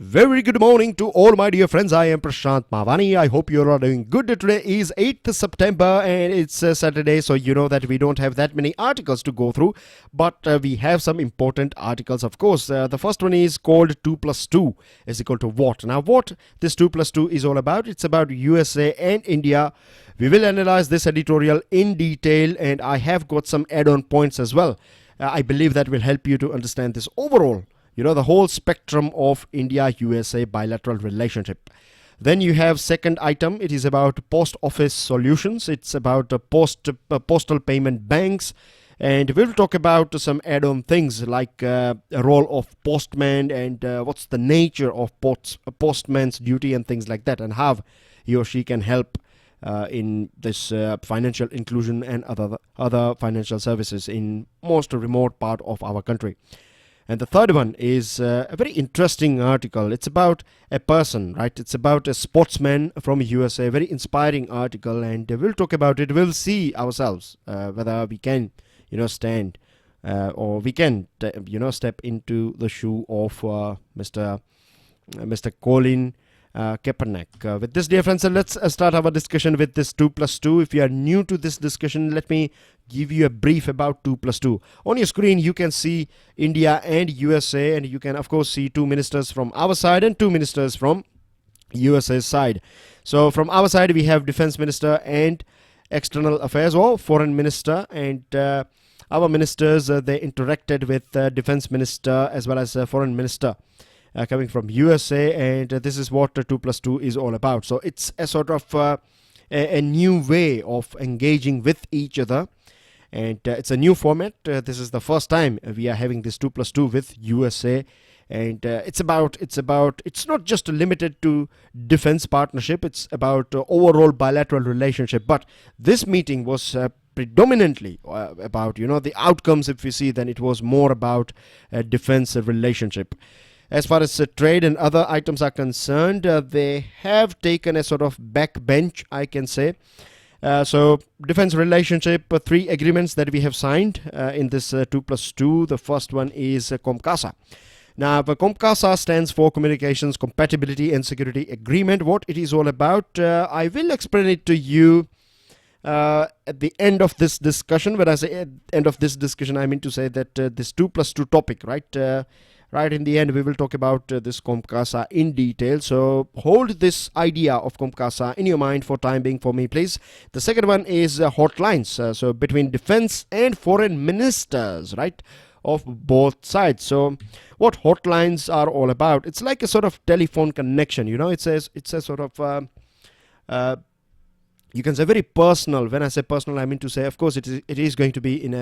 Very good morning to all my dear friends. I am Prashant Mavani. I hope you are doing good. Today is 8th September and it's Saturday, so you know that we don't have that many articles to go through, but we have some important articles, of course. The first one is called 2 plus 2 is equal to what? Now, what this 2 plus 2 is all about? It's about USA and India. We will analyze this editorial in detail, and I have got some add-on points as well. I believe that will help you to understand this overall, the whole spectrum of India-USA bilateral relationship. Then you have second item. It is about post office solutions. It's about postal payment banks. And we'll talk about some add-on things like a role of postman and what's the nature of postman's duty and things like that, and how he or she can help in this financial inclusion and other financial services in most remote part of our country. And the third one is a very interesting article. It's about a person, right? It's about a sportsman from USA. Very inspiring article, and we'll talk about it. We'll see ourselves whether we can, stand or we can, step into the shoe of Mr. Colin Kaepernick. With this, dear friends, let's start our discussion with this 2 plus 2. If you are new to this discussion, let me give you a brief about 2 plus 2. On your screen, you can see India and USA, and you can, of course, see 2 ministers from our side and 2 ministers from USA's side. So from our side, we have Defense Minister and External Affairs or Foreign Minister, and our ministers, they interacted with Defense Minister as well as Foreign Minister coming from USA, and this is what 2 plus 2 is all about. So it's a sort of a new way of engaging with each other, and it's a new format. This is the first time we are having this 2 plus 2 with USA, and it's not just limited to defense partnership. It's about overall bilateral relationship, but this meeting was predominantly about the outcomes. If we see, then it was more about defense relationship. As far as trade and other items are concerned, they have taken a sort of backbench, I can say. So defense relationship, 3 agreements that we have signed in this 2 plus 2. The first one is COMCASA. Now, the COMCASA stands for Communications Compatibility and Security Agreement. What it is all about, I will explain it to you at the end of this discussion. When I say end of this discussion, I mean to say that this 2 plus 2 topic, right in the end, we will talk about this COMCASA in detail. So hold this idea of COMCASA in your mind for time being for me, please. The second one is hotlines. So between defense and foreign ministers, right, of both sides. So what hotlines are all about? It's like a sort of telephone connection. It's a sort of you can say very personal. When I say personal, I mean to say, of course, it is going to be in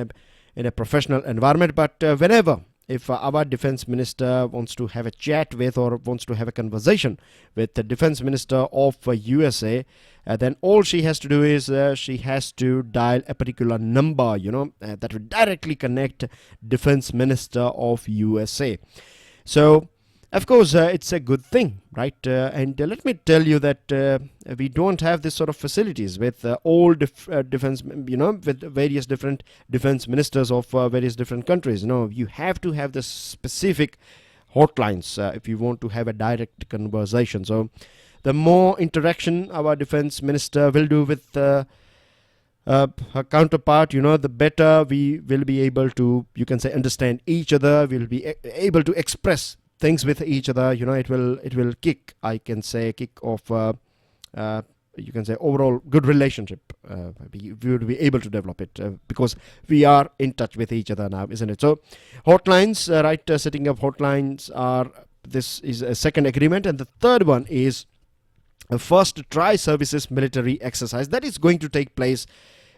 a professional environment, but whenever if our defense minister wants to have a chat with or wants to have a conversation with the defense minister of USA, then all she has to do is she has to dial a particular number, that will directly connect defense minister of USA. So, of course, it's a good thing, right? And let me tell you that we don't have this sort of facilities with all defense, with various different defense ministers of various different countries. You have to have the specific hotlines if you want to have a direct conversation. So the more interaction our defense minister will do with her counterpart, the better we will be able to, you can say, understand each other. We'll be able to express things with each other. It will kick off you can say overall good relationship. We would be able to develop it because we are in touch with each other now, isn't it? So hotlines, setting up hotlines this is a second agreement. And the third one is a first tri-services military exercise that is going to take place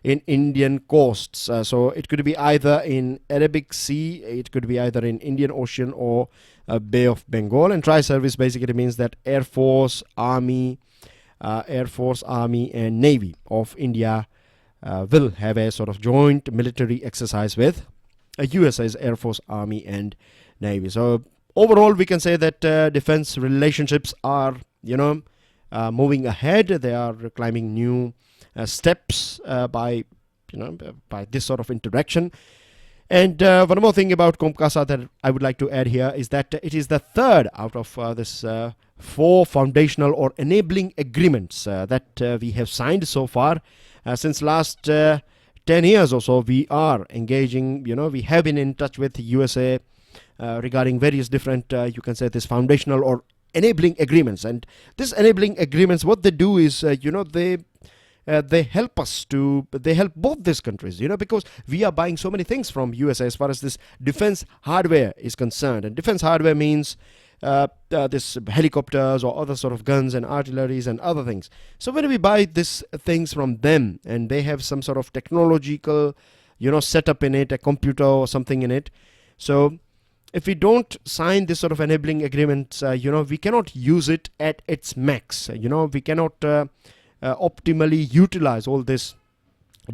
in Indian coasts. So it could be either in Arabic Sea, it could be either in Indian Ocean or Bay of Bengal. And tri-service basically means that Air Force, Army, and Navy of India will have a sort of joint military exercise with USA's Air Force, Army, and Navy. So overall, we can say that defense relationships are, moving ahead. They are climbing new steps by this sort of interaction. And one more thing about COMCASA that I would like to add here is that it is the third out of this 4 foundational or enabling agreements that we have signed so far. Since last 10 years or so, we are engaging, we have been in touch with USA regarding various different, you can say, this foundational or enabling agreements. And these enabling agreements, what they do is, they help both these countries, because we are buying so many things from USA as far as this defense hardware is concerned. And defense hardware means this helicopters or other sort of guns and artilleries and other things. So when we buy these things from them and they have some sort of technological, setup in it, a computer or something in it. So if we don't sign this sort of enabling agreements, we cannot use it at its max. We cannot optimally utilize all this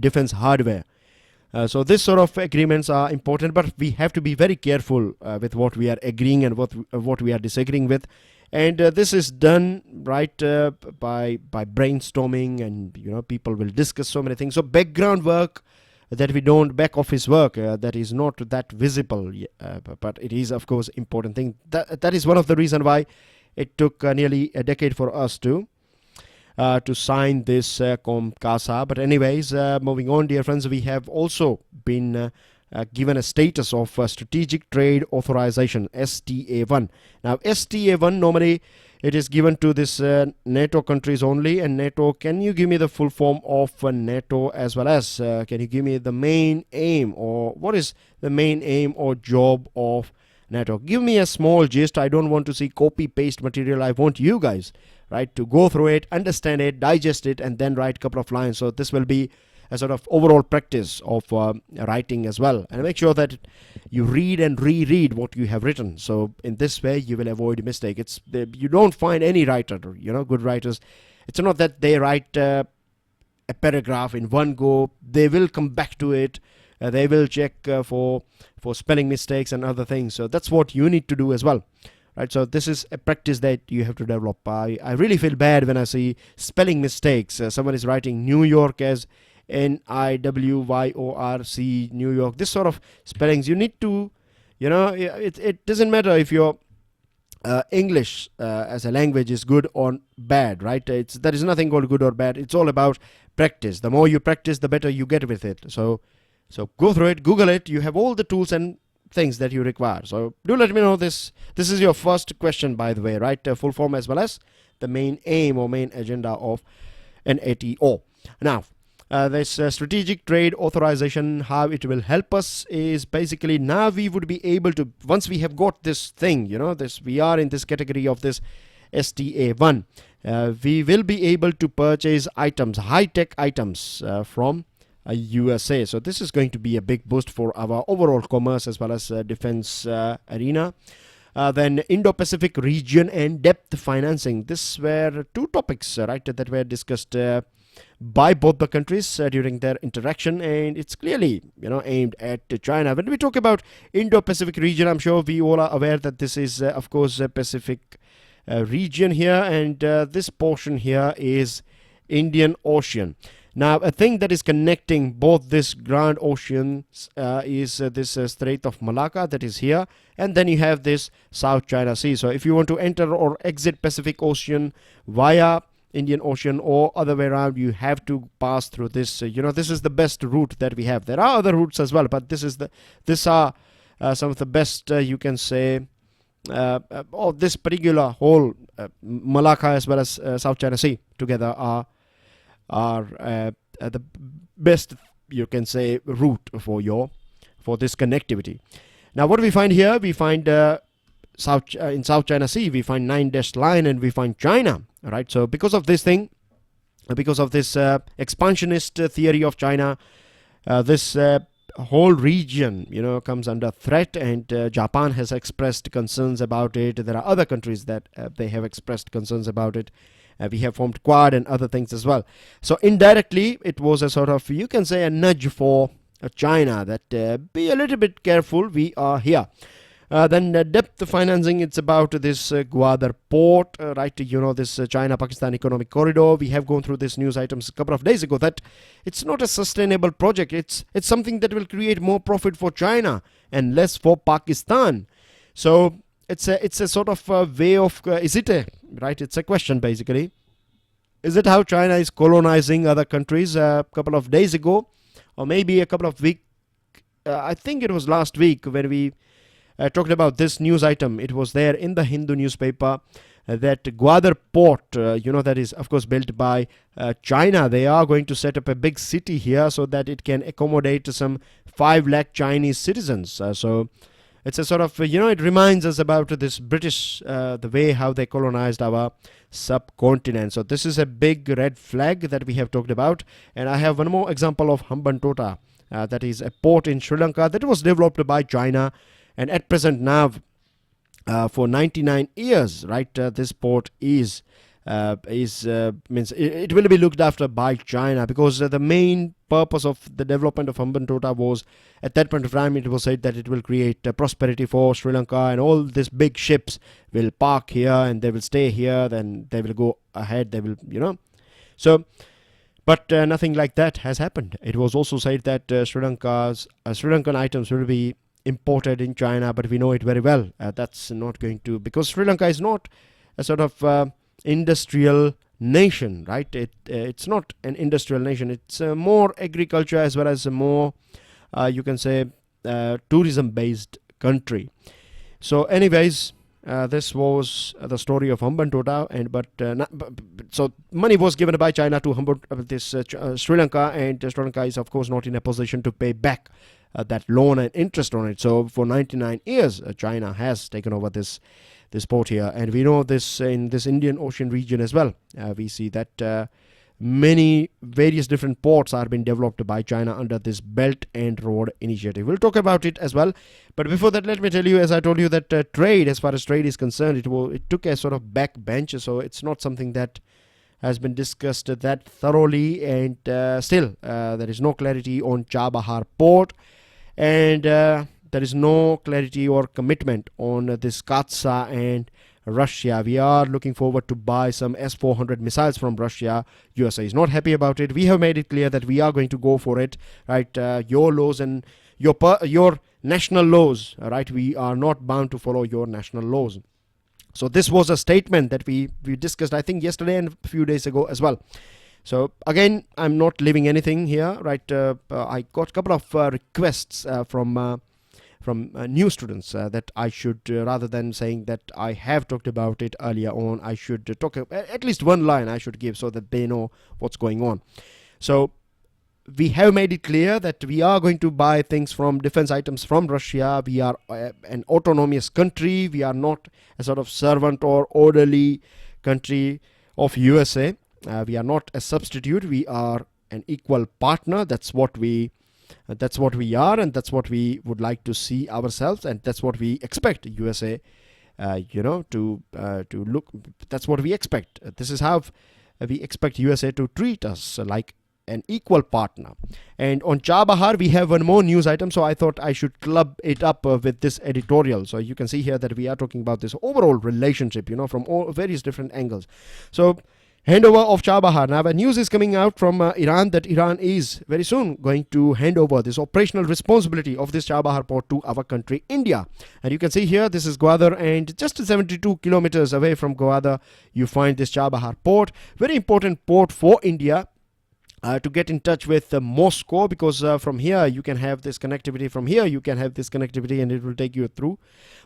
defense hardware. So this sort of agreements are important, but we have to be very careful with what we are agreeing and what we are disagreeing with. And this is done right by brainstorming, and people will discuss so many things. So background work that we don't, back office work that is not that visible, but it is of course important thing. That is one of the reason why it took nearly a decade for us to sign this COMCASA. But anyways, moving on, dear friends, we have also been given a status of Strategic Trade Authorization, STA1. Now, STA1 normally it is given to this NATO countries only. And NATO, can you give me the full form of NATO, as well as can you give me the main aim, or what is the main aim or job of NATO? Give me a small gist. I don't want to see copy paste material. I want you guys, right, to go through it, understand it, digest it, and then write a couple of lines. So this will be a sort of overall practice of writing as well. And make sure that you read and reread what you have written. So in this way, you will avoid mistake. You don't find any writer, good writers. It's not that they write a paragraph in one go. They will come back to it. They will check for spelling mistakes and other things. So that's what you need to do as well. Right, so this is a practice that you have to develop. I really feel bad when I see spelling mistakes. Someone is writing New York as NIWYORC, New York. This sort of spellings you need to, it doesn't matter if your English as a language is good or bad, right? There is nothing called good or bad. It's all about practice. The more you practice, the better you get with it. So go through it, Google it. You have all the tools and things that you require. So do let me know this. This is your first question, by the way, right? Full form as well as the main aim or main agenda of NATO. Now, this strategic trade authorization, how it will help us is basically now we would be able to, once we have got this thing, we are in this category of this STA1, we will be able to purchase items, high-tech items from USA. So this is going to be a big boost for our overall commerce as well as defense arena. Then Indo-Pacific region and depth financing. This were two topics, right, that were discussed by both the countries during their interaction, and it's clearly aimed at China. When we talk about Indo-Pacific region, I'm sure we all are aware that this is of course a Pacific region here, and this portion here is Indian Ocean. Now, a thing that is connecting both this grand oceans is this Strait of Malacca that is here, and then you have this South China Sea. So if you want to enter or exit Pacific Ocean via Indian Ocean or other way around, you have to pass through this. This is the best route that we have. There are other routes as well, but these are some of the best, you can say, of this particular whole Malacca as well as South China Sea together are the best, you can say, route for this connectivity. Now, what do we find here? We find in South China Sea, we find 9-dash line, and we find China, right? So because of this thing, because of this expansionist theory of China, this whole region, comes under threat, and Japan has expressed concerns about it. There are other countries that they have expressed concerns about it. We have formed Quad and other things as well. So indirectly, it was a sort of, you can say, a nudge for China that be a little bit careful. We are here. Then depth financing, it's about this Gwadar port, right? This China-Pakistan economic corridor. We have gone through this news items a couple of days ago that it's not a sustainable project. It's something that will create more profit for China and less for Pakistan. So it's a sort of a way of, is it a, right? It's a question basically. Is it how China is colonizing other countries? A couple of days ago, or maybe a couple of weeks, I think it was last week when we talked about this news item. It was there in the Hindu newspaper that Gwadar port, that is of course built by China. They are going to set up a big city here so that it can accommodate some 5 lakh Chinese citizens. So it's a sort of, it reminds us about this British, the way how they colonized our subcontinent. So this is a big red flag that we have talked about. And I have one more example of Hambantota. That is a port in Sri Lanka that was developed by China, and at present now for 99 years, right, this port means it will be looked after by China, because the main purpose of the development of Hambantota was, at that point of time, it was said that it will create prosperity for Sri Lanka, and all these big ships will park here and they will stay here, then they will go ahead, they will, so. But nothing like that has happened. It was also said that Sri Lankan items will be imported in China, but we know it very well. That's not going to, because Sri Lanka is not a sort of industrial nation, right? It's not an industrial nation. It's more agriculture as well as a more, you can say, tourism-based country. So anyways, this was the story of Hambantota, so money was given by China to Sri Lanka, and Sri Lanka is of course not in a position to pay back that loan and interest on it. So for 99 years, China has taken over this port here, and we know this in this Indian Ocean region as well. We see that many various different ports are being developed by China under this Belt and Road Initiative. We'll talk about it as well. But before that, let me tell you, as I told you, that trade, as far as trade is concerned, it took a sort of backbench. So it's not something that has been discussed that thoroughly, and still there is no clarity on Chabahar port, and there is no clarity or commitment on this Katsa and Russia. We are looking forward to buy some S-400 missiles from Russia. USA is not happy about it. We have made it clear that we are going to go for it, right? Your laws and your national laws, right? We are not bound to follow your national laws. So this was a statement that we discussed, I think, yesterday and a few days ago as well. So again, I'm not leaving anything here, right? I got a couple of requests from new students that I should, rather than saying that I have talked about it earlier on, I should talk at least one line I should give so that they know what's going on. So we have made it clear that we are going to buy things from defense items from Russia. We are an autonomous country. We are not a sort of servant or orderly country of USA. We are not a substitute. We are an equal partner. That's what we are, and that's what we would like to see ourselves, and that's what we expect USA to look. That's what we expect. This is how we expect USA to treat us, like an equal partner. And on Chabahar, we have one more news item, so I thought I should club it up with this editorial. So you can see here that we are talking about this overall relationship, from all various different angles. So Handover of Chabahar. Now, the news is coming out from Iran that Iran is very soon going to hand over this operational responsibility of this Chabahar port to our country, India. And you can see here, this is Gwadar, and just 72 kilometers away from Gwadar, you find this Chabahar port. Very important port for India. To get in touch with Moscow, because from here you can have this connectivity, and it will take you through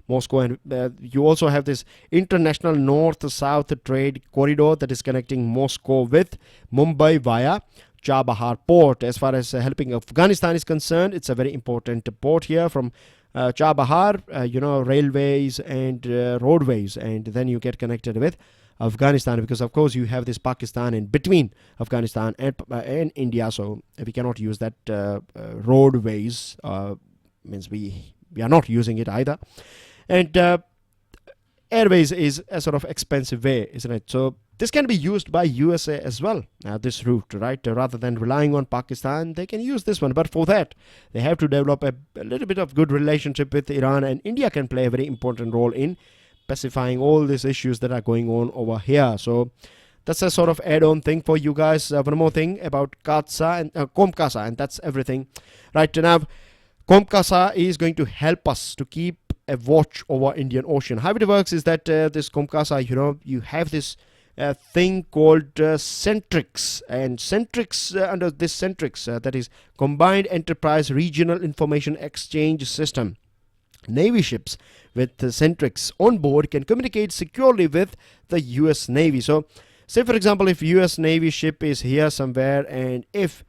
Moscow. And you also have this international north-south trade corridor that is connecting Moscow with Mumbai via Chabahar port. As far as helping Afghanistan is concerned, it's a very important port here. From Chabahar, railways and roadways, and then you get connected with Afghanistan, because of course you have this Pakistan in between Afghanistan and India, so we cannot use that roadways, means we are not using it either. And airways is a sort of expensive way, isn't it? So this can be used by USA as well, this route, right? Rather than relying on Pakistan, they can use this one. But for that, they have to develop a little bit of good relationship with Iran, and India can play a very important role in pacifying all these issues that are going on over here. So that's a sort of add-on thing for you guys. One more thing about CASA and COMCASA, and that's everything. Right now, COMCASA is going to help us to keep a watch over Indian Ocean. How it works is that this COMCASA, you have this thing called Centrix, and Centrix, under this Centrix, that is Combined Enterprise Regional Information Exchange System. Navy ships with Centrix on board can communicate securely with the US Navy. So say for example, if US Navy ship is here somewhere, and if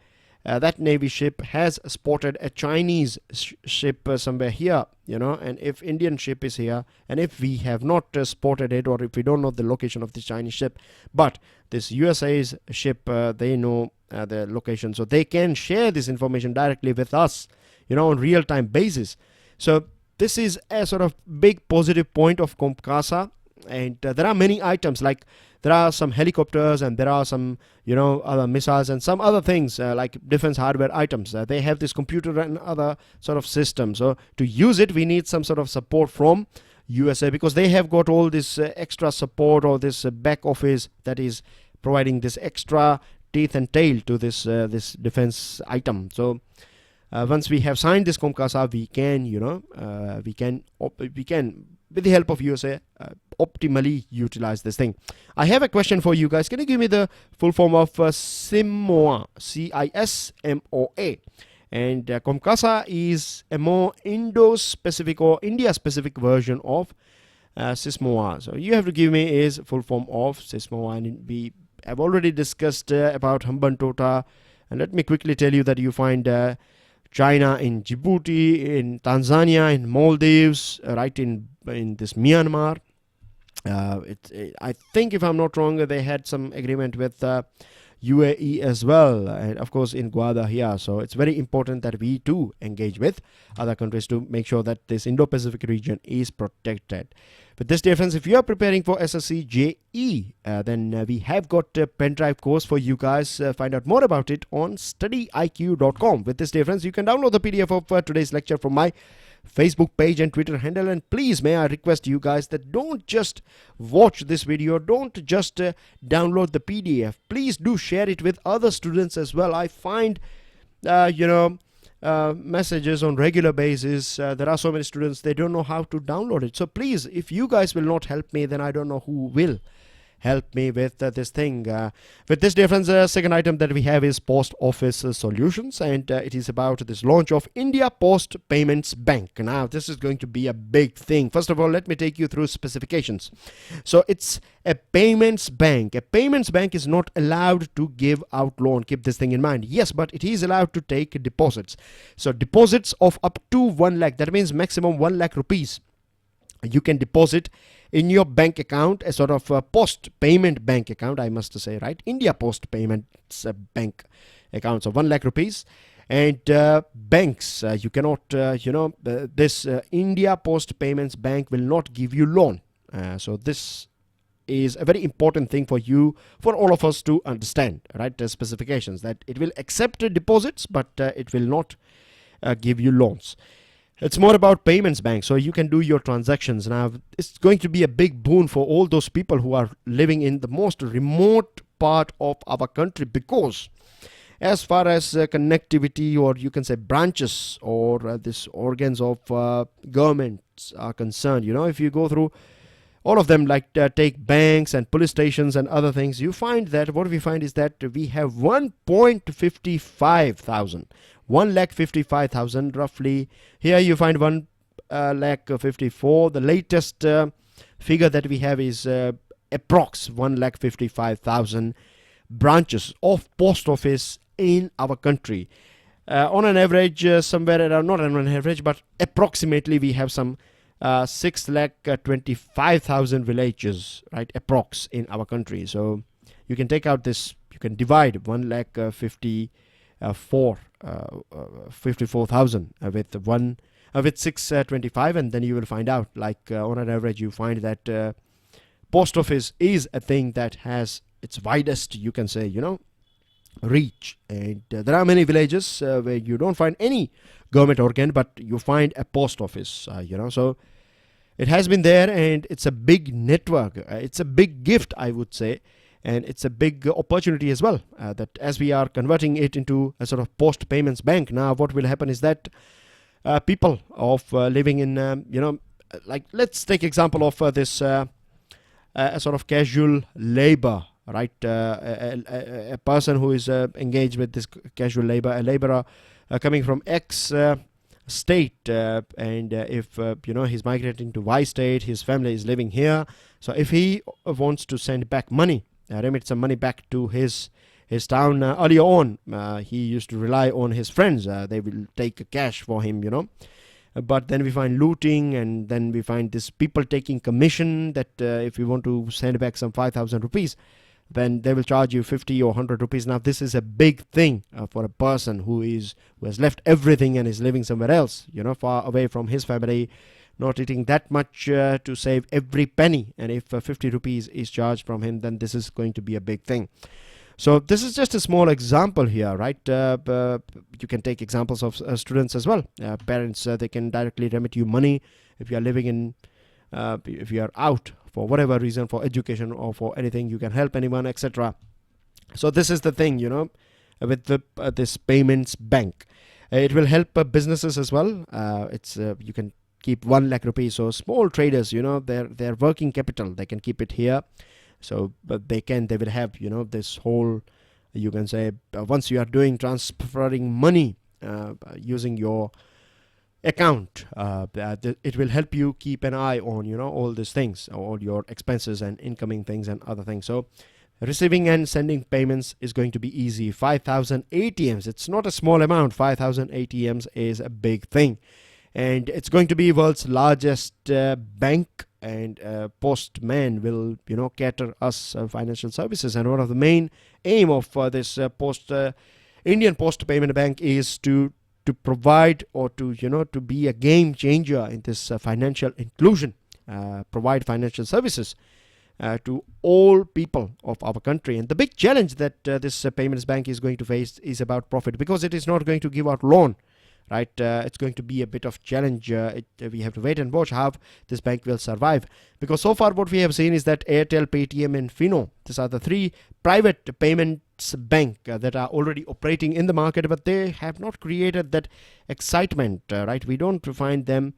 that Navy ship has spotted a Chinese ship somewhere here, and if Indian ship is here, and if we have not spotted it, or if we don't know the location of the Chinese ship, but this USA's ship, they know the location, so they can share this information directly with us, on real-time basis. So this is a sort of big positive point of COMCASA, and there are many items, like there are some helicopters, and there are some other missiles and some other things like defense hardware items. They have this computer and other sort of systems. So to use it, we need some sort of support from USA, because they have got all this extra support, or this back office that is providing this extra teeth and tail to this this defense item. So once we have signed this COMCASA, we can with the help of USA optimally utilize this thing. I have a question for you guys. Can you give me the full form of CISMOA? CISMOA. And COMCASA is a more Indo-specific or India-specific version of CISMOA. So you have to give me is full form of CISMOA, and we have already discussed about Hambantota. And let me quickly tell you that you find China in Djibouti, in Tanzania, in Maldives, right in this Myanmar. I think, if I'm not wrong, they had some agreement with UAE as well, and of course in Gwadar here. So it's very important that we too engage with other countries to make sure that this Indo-Pacific region is protected. With this dear friends, if you are preparing for SSC JE, then we have got a pen drive course for you guys. Find out more about it on StudyIQ.com. With this dear friends, you can download the PDF of today's lecture from my Facebook page and Twitter handle. And please, may I request you guys that don't just watch this video, don't just download the PDF. Please do share it with other students as well. I find messages on regular basis. There are so many students, they don't know how to download it. So please, if you guys will not help me, then I don't know who will help me with this thing. With this difference, second item that we have is Post Office Solutions, and it is about this launch of India Post Payments Bank. Now this is going to be a big thing. First of all, let me take you through specifications. So it's a payments bank. A payments bank is not allowed to give out loan. Keep this thing in mind. Yes, but it is allowed to take deposits. So deposits of up to 1 lakh, that means maximum 1 lakh rupees you can deposit in your bank account, a sort of post payment bank account, I must say, right? India Post Payments Bank account, so 1 lakh rupees. And banks, you cannot, this India Post Payments Bank will not give you loan. So this is a very important thing for you, for all of us to understand, right? The specifications that it will accept deposits, but it will not give you loans. It's more about payments bank, so you can do your transactions. Now, it's going to be a big boon for all those people who are living in the most remote part of our country, because as far as connectivity, or you can say branches, or these organs of governments are concerned, if you go through all of them, like take banks and police stations and other things, you find that what we find is that we have 1.55 thousand. 1,55,000 roughly. Here you find 1,54,000. The latest figure that we have is approx 1,55,000 branches of post office in our country. On an average, somewhere around, not on an average, but approximately we have some 6,25,000 villages, right, approx in our country. So you can take out this, you can divide 1,54,000 with with 625, and then you will find out, like on an average, you find that post office is a thing that has its widest, you can say, reach. And there are many villages where you don't find any government organ, but you find a post office, so it has been there, and it's a big network. It's a big gift, I would say, and it's a big opportunity as well, that as we are converting it into a sort of post payments bank, now what will happen is that people of living in, like let's take example of this a sort of casual labor, right? A person who is engaged with this casual labor, a laborer coming from X state, and if he's migrating to Y state, his family is living here. So if he wants to send back money, remit some money back to his town, earlier on, he used to rely on his friends. They will take cash for him, but then we find looting, and then we find this people taking commission, that if you want to send back some 5,000 rupees, then they will charge you 50 or 100 rupees. Now this is a big thing for a person who has left everything and is living somewhere else, far away from his family, not eating that much to save every penny. And if 50 rupees is charged from him, then this is going to be a big thing. So this is just a small example here, right? You can take examples of students as well. Parents, they can directly remit you money if you are living in, if you are out for whatever reason, for education or for anything, you can help anyone, etc. So this is the thing, with this payments bank. It will help businesses as well. You can keep 1 lakh rupees. So small traders, their working capital, they can keep it here. So but they will have this whole, you can say, once you are doing transferring money using your account, it will help you keep an eye on all these things, all your expenses and incoming things and other things. So receiving and sending payments is going to be easy. 5,000 ATMs, it's not a small amount. 5,000 ATMs is a big thing, and it's going to be world's largest bank. And Postman will cater us financial services. And one of the main aim of this Indian Post Payment Bank is to provide, or to be a game changer in this financial inclusion, provide financial services to all people of our country. And the big challenge that this payments bank is going to face is about profit, because it is not going to give out loan, right? It's going to be a bit of challenge. We have to wait and watch how this bank will survive, because so far what we have seen is that Airtel, Paytm and Fino, these are the 3 private payments bank that are already operating in the market, but they have not created that excitement, right? We don't find them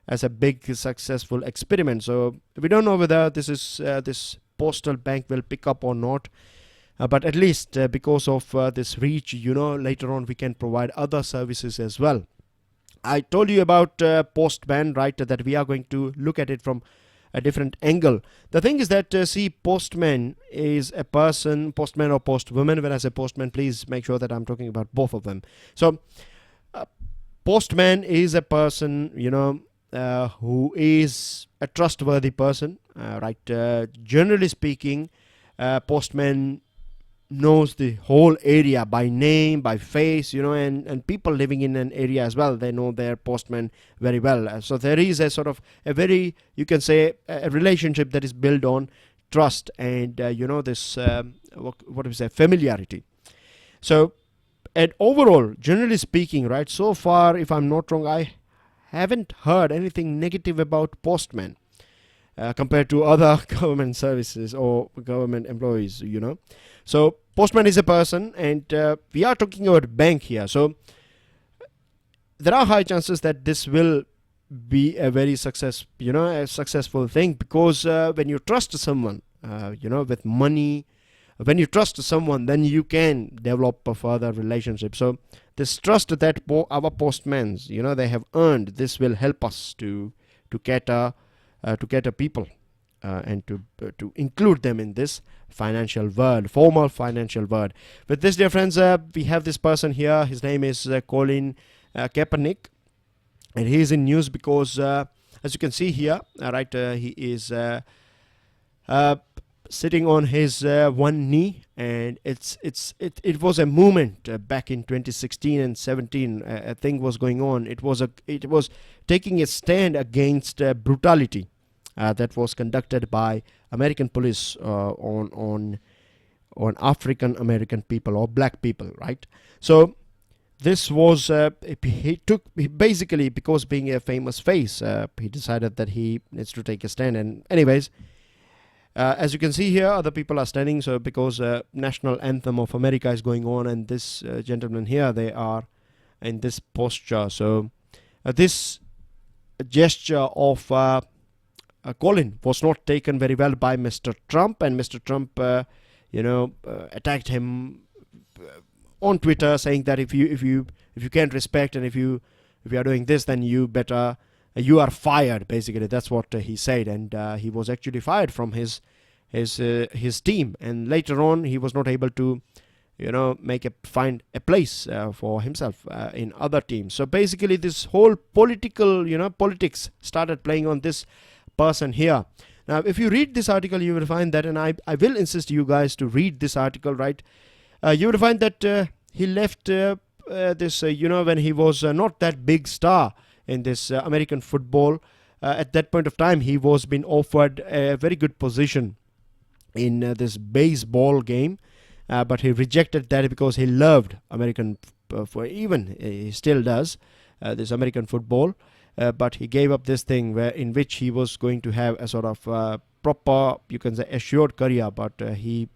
as a big successful experiment. So we don't know whether this postal bank will pick up or not. But at least because of this reach, later on we can provide other services as well. I told you about Postman, right, that we are going to look at it from a different angle. The thing is that, postman is a person, postman or postwoman. When I say postman, please make sure that I'm talking about both of them. So postman is a person, who is a trustworthy person, right? Generally speaking, postman knows the whole area by name, by face, and people living in an area as well, they know their postman very well. So there is a sort of a very, you can say, a relationship that is built on trust and this what do we say, familiarity. So, and overall, generally speaking, right, so far, if I'm not wrong, I haven't heard anything negative about postman compared to other government services or government employees, So postman is a person, and we are talking about bank here. So there are high chances that this will be a very successful thing, because when you trust someone, with money, when you trust someone, then you can develop a further relationship. So this trust that our postmans, they have earned, this will help us to cater people. And to include them in this financial world, formal financial world. With this, dear friends, we have this person here. His name is Colin Kaepernick, and he is in news because, as you can see here, right, he is sitting on his one knee, and it was a movement back in 2016 and 17. A thing was going on. It was taking a stand against brutality that was conducted by American police on African American people or black people, right? So this was he basically, because being a famous face, he decided that he needs to take a stand. And anyways, as you can see here, other people are standing. So because national anthem of America is going on, and this gentleman here, they are in this posture. So this gesture of Colin was not taken very well by Mr. Trump, and Mr. Trump, attacked him on Twitter, saying that if you can't respect, and if you are doing this, then you are fired. Basically, that's what he said, and he was actually fired from his team. And later on, he was not able to, find a place for himself in other teams. So basically, this whole politics started playing on this person here. Now, if you read this article, you will find that, and I will insist you guys to read this article, right? You will find that he left this, when he was not that big star in this American football. At that point of time, he was being offered a very good position in this baseball game, but he rejected that because he loved American, he still does, this American football. But he gave up this thing in which he was going to have a sort of proper, you can say, assured career, but he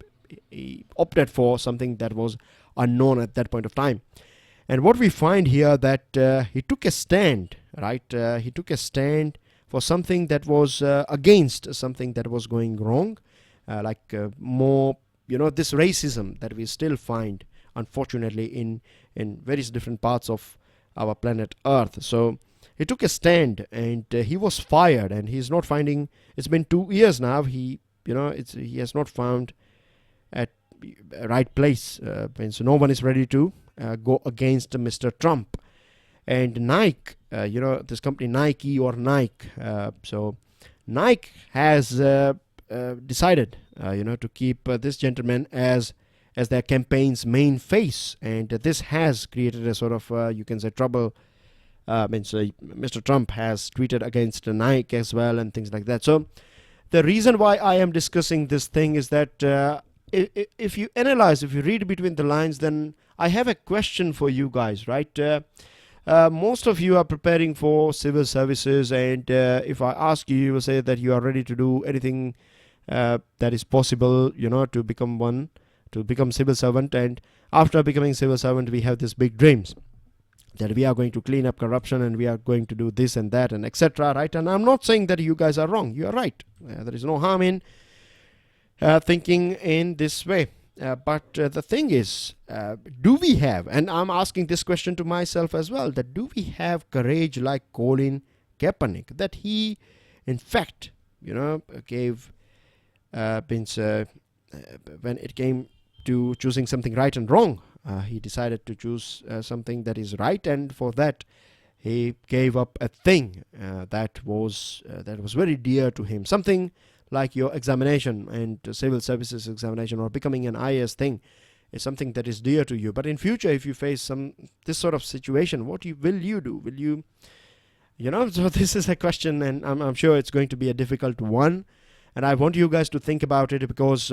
opted for something that was unknown at that point of time. And what we find here, that he took a stand, right? He took a stand for something that was against something that was going wrong, more, this racism that we still find, unfortunately, in various different parts of our planet Earth. So he took a stand, and he was fired, and he's not finding. It's been 2 years now. He has not found a right place. So no one is ready to go against Mr. Trump. And Nike, this company Nike or Nike. So Nike has decided, to keep this gentleman as their campaign's main face, and this has created a sort of, you can say, trouble. Mr. Trump has tweeted against Nike as well, and things like that. So the reason why I am discussing this thing is that if you analyze, if you read between the lines, then I have a question for you guys, right? Most of you are preparing for civil services, and if I ask you, you will say that you are ready to do anything that is possible, to become civil servant. And after becoming civil servant, we have these big dreams that we are going to clean up corruption, and we are going to do this and that and etc., right? And I'm not saying that you guys are wrong. You are right. There is no harm in thinking in this way. But the thing is, do we have, and I'm asking this question to myself as well, that do we have courage like Colin Kaepernick, that he, in fact, gave, when it came to choosing something right and wrong, he decided to choose something that is right, and for that he gave up a thing that was very dear to him. Something like your examination and civil services examination, or becoming an IAS thing, is something that is dear to you. But in future, if you face this sort of situation, what will you do? Will you, so this is a question, and I'm sure it's going to be a difficult one, and I want you guys to think about it, because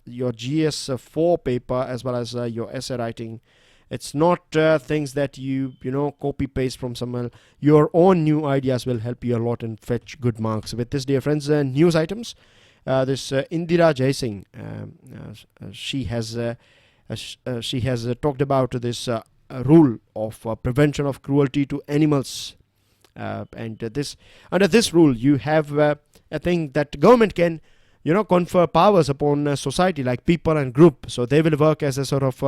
your GS4 paper as well as your essay writing, it's not things that you copy paste from somewhere. Your own new ideas will help you a lot and fetch good marks. With this, dear friends, news items. This Indira Jaising, she has talked about this rule of prevention of cruelty to animals, and this under this rule you have a thing that government can confer powers upon society, like people and group. So they will work as a sort of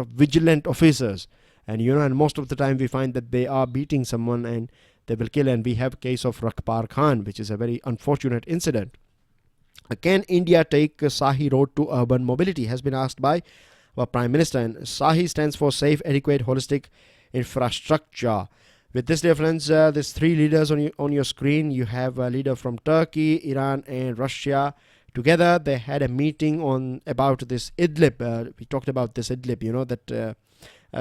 vigilant officers, and and most of the time we find that they are beating someone and they will kill. And we have a case of Rakbar Khan, which is a very unfortunate incident. Can India take SAHI road to urban mobility, has been asked by our Prime Minister. And SAHI stands for Safe, Adequate, Holistic Infrastructure. With this, dear friends, there's three leaders on your screen. You have a leader from Turkey, Iran and Russia together. They had a meeting about this Idlib. We talked about this Idlib, that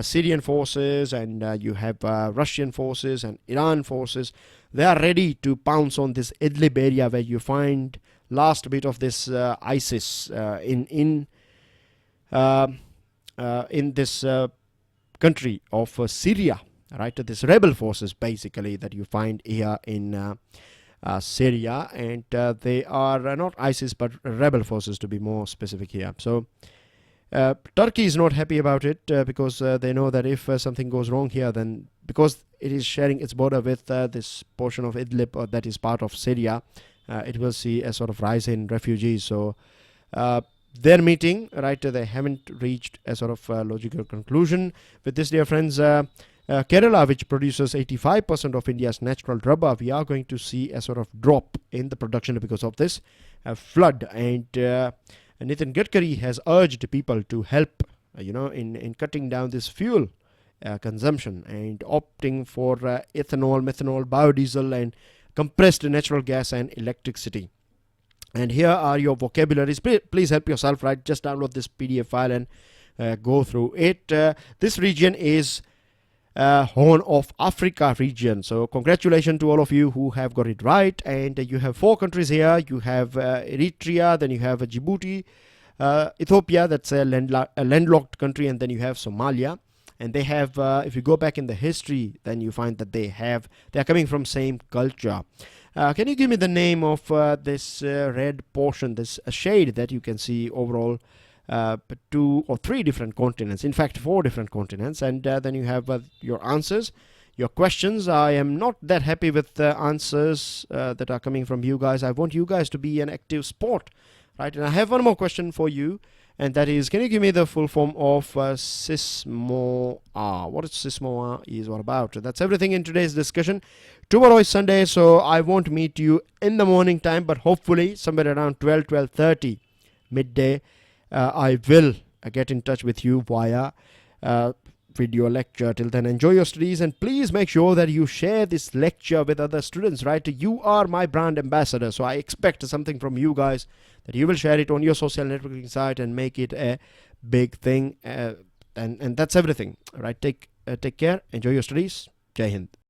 Syrian forces and you have Russian forces and Iran forces. They are ready to pounce on this Idlib area where you find last bit of this ISIS in this country of Syria, right? This rebel forces basically that you find here in Syria, and they are not ISIS but rebel forces, to be more specific here. So Turkey is not happy about it because they know that if something goes wrong here, then because it is sharing its border with this portion of Idlib that is part of Syria, it will see a sort of rise in refugees. So their meeting, right, they haven't reached a sort of logical conclusion with this, dear friends. Kerala, which produces 85% of India's natural rubber, we are going to see a sort of drop in the production because of this flood. And Nitin Gadkari has urged people to help, in cutting down this fuel consumption and opting for ethanol, methanol, biodiesel, and compressed natural gas and electricity. And here are your vocabularies. Please help yourself, right? Just download this PDF file and go through it. This region is Horn of Africa region. So congratulations to all of you who have got it right. And you have 4 countries here. You have Eritrea, then you have Djibouti, Ethiopia, that's a landlocked country, and then you have Somalia. And they have, if you go back in the history, then you find that they are coming from same culture. Can you give me the name of this red portion, this shade that you can see overall? 2 or 3 different continents, in fact 4 different continents, and then you have your answers, your questions. I am not that happy with the answers that are coming from you guys. I want you guys to be an active sport, right? And I have one more question for you, and that is, can you give me the full form of SISMOA? What is SISMOA is all about? That's everything in today's discussion. Tomorrow is Sunday, so I won't meet you in the morning time, but hopefully somewhere around 12:30 midday I will get in touch with you via video lecture. Till then, enjoy your studies, and please make sure that you share this lecture with other students, right? You are my brand ambassador, so I expect something from you guys, that you will share it on your social networking site and make it a big thing, and that's everything, right? Take care, enjoy your studies. Jai Hind.